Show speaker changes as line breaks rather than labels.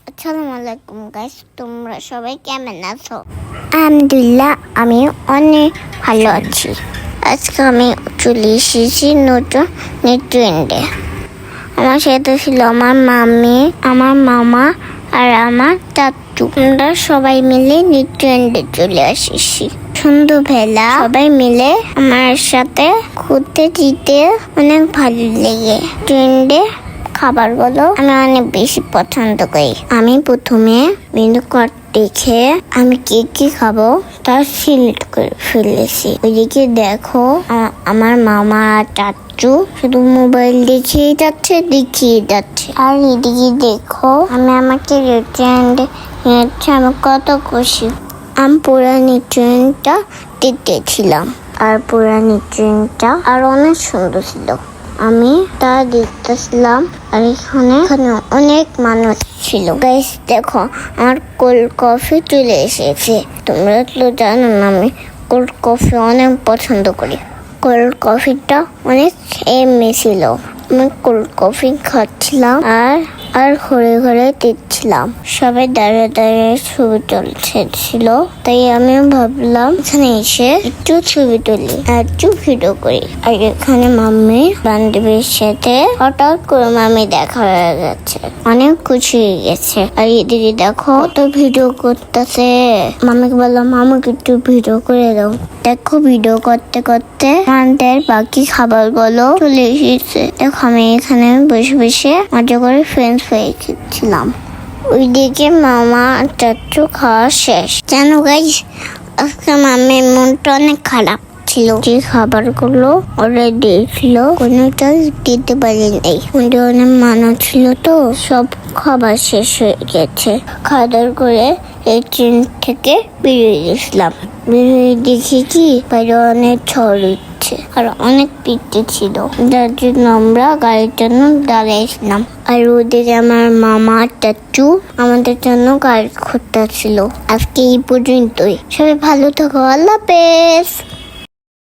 আসসালামু আলাইকুম গাইস, তোমরা সবাই কেমন আছো? আলহামদুলিল্লাহ, আমি অনেক ভালো আছি। আজকে আমি চলে এসেছি নতুন ট্রেন্ডে। আমার সাথে ছিল আমার মামি, আমার মামা আর আমার চাচু। আমরা সবাই মিলে ট্রেন্ডে চলে এসেছি। সন্ধ্যাবেলা সবাই মিলে আমার সাথে ঘুরতে যেতে অনেক ভালো লেগে। ট্রেন্ডে খাবারগুলো আমি অনেক বেশি পছন্দ করি। আমি প্রথমে মেনু কার্ড দেখে আমি কি খাবো তা সিলেক্ট করে ফেলেছি। ওইদিকে দেখো আমার মামা আর চাচু শুধু মোবাইল দেখিয়ে যাচ্ছে। আর এদিকে দেখো আমি আমাকে রেস্টুরেন্টে নিয়েছি। আমি কত খুশি। আমি পুরানি ট্রেনটা দেখতেছিলাম, আর পুরানি ট্রেনটা আর অনেক সুন্দর ছিল। আমি তা দেখতেছিলাম, আর এখানে অনেক মানুষ ছিল। গাইস দেখো, আমার কোল্ড কফি চলে এসেছে। তোমরা তো জানো না, আমি কোল্ড কফি অনেক পছন্দ করি। কোল্ড কফিটা অনেক এমনি ছিল। আমি কোল্ড কফি খাচ্ছিলাম আর ঘরে ঘরে দেখছিলাম। সবাই দাঁড়িয়ে ছবি তুলছিল, তাই আমি ভাবলাম এখানে এসে একটু ছবি তুলি আর একটু ভিডিও করি। আর এখানে মাম্মি বান্ধবীর সাথে হঠাৎ করে মাম্মি দেখা হয়ে গেছে। অনেক খুশি হয়ে গেছে। আর এদিকে দেখো কত ভিডিও করতেছে। মাম্মিকে বললাম, আমাকে একটু ভিডিও করে দাও। দেখো ভিডিও করতে করতে আমাদের বাকি খাবারগুলো চলে এসেছে। দেখো আমি এখানে বসে বসে মজা করে ফ্রেঞ্চ ফ্রাই খেয়েছিলাম। ওইদিকে মামা চাচু খাওয়া শেষ। জানো গাইস, আজকে মামের মনটা অনেক খারাপ ছিল। যে খাবারগুলো ওরা দিয়েছিল কোনোটাই দিতে পারিনি। ওদের অনেক মানুষ ছিল, তো সব খাবার শেষ হয়ে গেছে। খাওয়া দাওয়া করে এই ট্রেন থেকে বেরিয়ে গেছিলাম। বেরিয়ে দেখি কি বাইরে অনেক ঝড় উঠছে আর অনেক পিঠে ছিল, যার জন্য আমরা গাড়ির জন্য দাঁড়িয়েছিলাম। আর ওদিকে আমার মামা চাচু আমাদের জন্য গাড়ি খুঁজতেছিল। আজকে এই পর্যন্তই। সবাই ভালো থাকো। আল্লাহ হাফেজ।